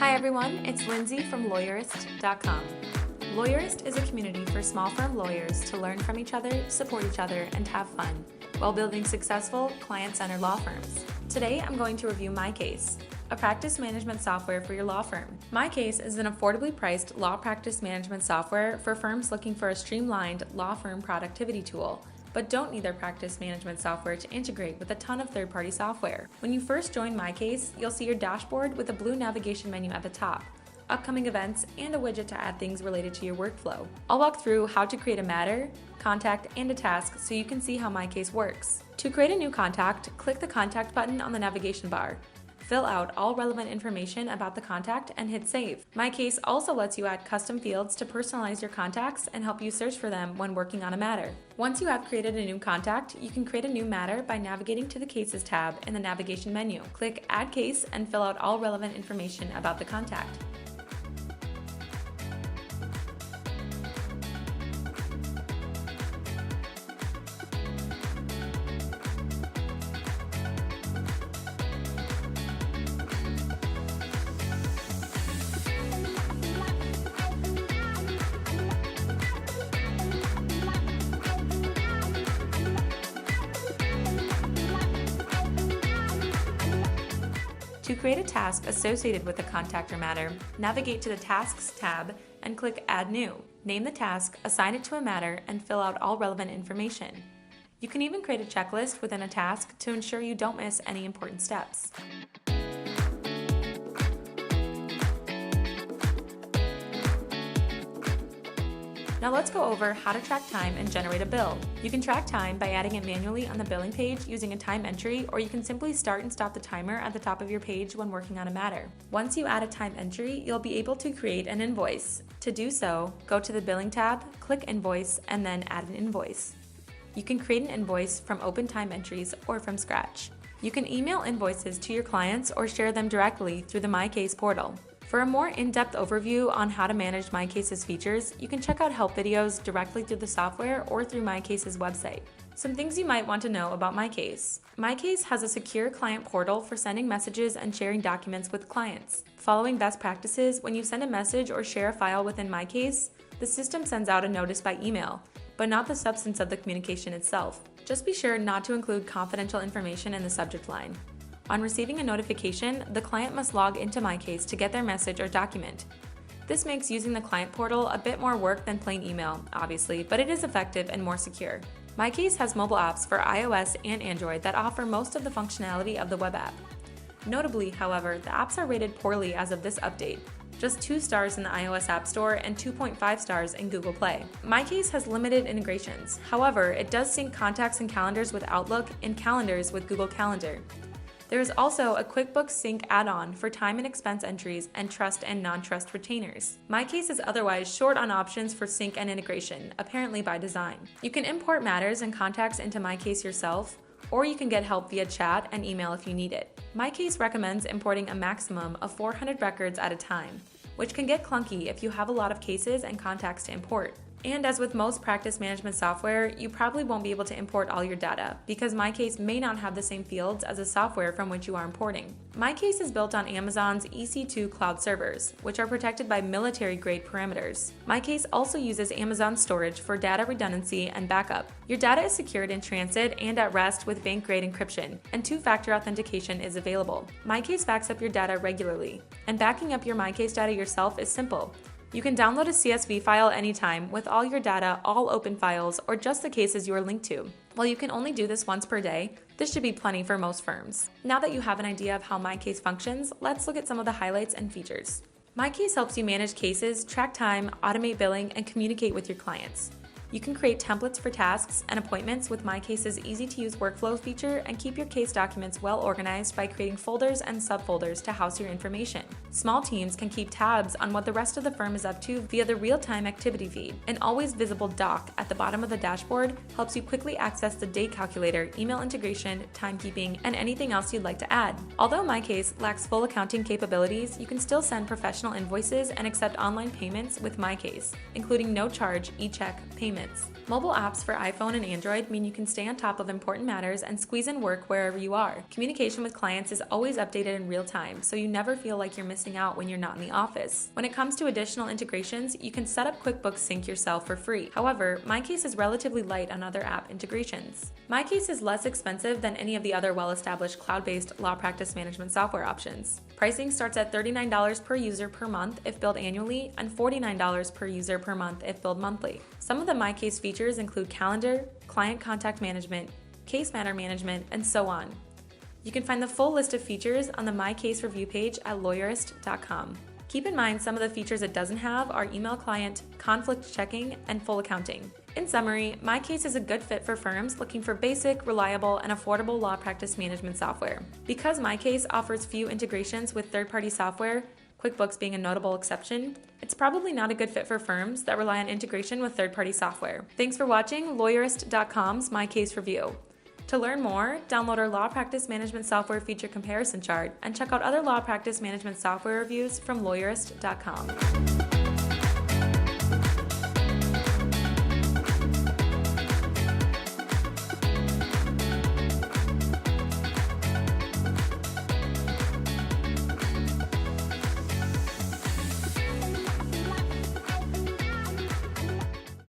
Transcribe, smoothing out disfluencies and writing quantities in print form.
Hi everyone, it's Lindsay from Lawyerist.com. Lawyerist is a community for small firm lawyers to learn from each other, support each other, and have fun while building successful, client-centered law firms. Today I'm going to review MyCase, a practice management software for your law firm. MyCase is an affordably priced law practice management software for firms looking for a streamlined law firm productivity tool, but don't need their practice management software to integrate with a ton of third-party software. When you first join MyCase, you'll see your dashboard with a blue navigation menu at the top, upcoming events, and a widget to add things related to your workflow. I'll walk through how to create a matter, contact, and a task so you can see how MyCase works. To create a new contact, click the Contact button on the navigation bar. Fill out all relevant information about the contact and hit Save. MyCase also lets you add custom fields to personalize your contacts and help you search for them when working on a matter. Once you have created a new contact, you can create a new matter by navigating to the Cases tab in the navigation menu. Click Add Case and fill out all relevant information about the contact. To create a task associated with the contact or matter, navigate to the Tasks tab and click Add New. Name the task, assign it to a matter, and fill out all relevant information. You can even create a checklist within a task to ensure you don't miss any important steps. Now let's go over how to track time and generate a bill. You can track time by adding it manually on the billing page using a time entry, or you can simply start and stop the timer at the top of your page when working on a matter. Once you add a time entry, you'll be able to create an invoice. To do so, go to the Billing tab, click Invoice, and then add an invoice. You can create an invoice from open time entries or from scratch. You can email invoices to your clients or share them directly through the MyCase portal. For a more in-depth overview on how to manage MyCase's features, you can check out help videos directly through the software or through MyCase's website. Some things you might want to know about MyCase. MyCase has a secure client portal for sending messages and sharing documents with clients. Following best practices, when you send a message or share a file within MyCase, the system sends out a notice by email, but not the substance of the communication itself. Just be sure not to include confidential information in the subject line. On receiving a notification, the client must log into MyCase to get their message or document. This makes using the client portal a bit more work than plain email, obviously, but it is effective and more secure. MyCase has mobile apps for iOS and Android that offer most of the functionality of the web app. Notably, however, the apps are rated poorly as of this update. Just 2 stars in the iOS App Store and 2.5 stars in Google Play. MyCase has limited integrations. However, it does sync contacts and calendars with Outlook and calendars with Google Calendar. There is also a QuickBooks Sync add-on for time and expense entries and trust and non-trust retainers. MyCase is otherwise short on options for sync and integration, apparently by design. You can import matters and contacts into MyCase yourself, or you can get help via chat and email if you need it. MyCase recommends importing a maximum of 400 records at a time, which can get clunky if you have a lot of cases and contacts to import. And as with most practice management software, you probably won't be able to import all your data because MyCase may not have the same fields as the software from which you are importing. MyCase is built on Amazon's EC2 cloud servers, which are protected by military-grade parameters. MyCase also uses Amazon storage for data redundancy and backup. Your data is secured in transit and at rest with bank-grade encryption, and 2-factor authentication is available. MyCase backs up your data regularly, and backing up your MyCase data yourself is simple. You can download a CSV file anytime with all your data, all open files, or just the cases you are linked to. While you can only do this once per day, this should be plenty for most firms. Now that you have an idea of how MyCase functions, let's look at some of the highlights and features. MyCase helps you manage cases, track time, automate billing, and communicate with your clients. You can create templates for tasks and appointments with MyCase's easy-to-use workflow feature and keep your case documents well organized by creating folders and subfolders to house your information. Small teams can keep tabs on what the rest of the firm is up to via the real-time activity feed. An always visible dock at the bottom of the dashboard helps you quickly access the date calculator, email integration, timekeeping, and anything else you'd like to add. Although MyCase lacks full accounting capabilities, you can still send professional invoices and accept online payments with MyCase, including no-charge e-check payments. Mobile apps for iPhone and Android mean you can stay on top of important matters and squeeze in work wherever you are. Communication with clients is always updated in real time, so you never feel like you're missing missing out when you're not in the office. When it comes to additional integrations, you can set up QuickBooks Sync yourself for free. However, MyCase is relatively light on other app integrations. MyCase is less expensive than any of the other well-established cloud-based law practice management software options. Pricing starts at $39 per user per month if billed annually and $49 per user per month if billed monthly. Some of the MyCase features include calendar, client contact management, case matter management, and so on. You can find the full list of features on the MyCase review page at Lawyerist.com. Keep in mind some of the features it doesn't have are email client, conflict checking, and full accounting. In summary, MyCase is a good fit for firms looking for basic, reliable, and affordable law practice management software. Because MyCase offers few integrations with third-party software, QuickBooks being a notable exception, it's probably not a good fit for firms that rely on integration with third-party software. Thanks for watching Lawyerist.com's MyCase review. To learn more, download our law practice management software feature comparison chart and check out other law practice management software reviews from Lawyerist.com.